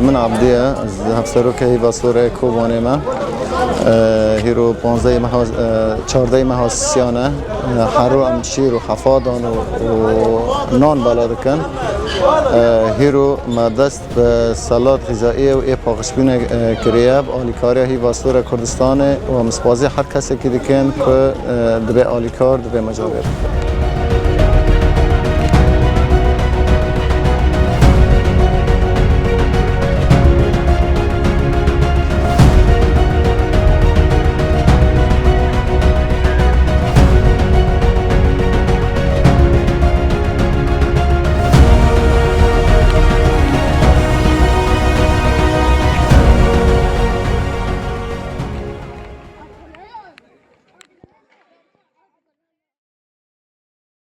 من عبدیه از هفسرو که هیوا سور کوبانه ما هیرو 14 ماه سیانه هر ام شیر و حفاظان و نان بالا کن هیرو ما دست به سالات غذایی و ای پاکشبین کریاب آلیکاریا هیوا سور کردستان و مسپازی هر کسی که دیکن که دبی آلیکار دبی مجاور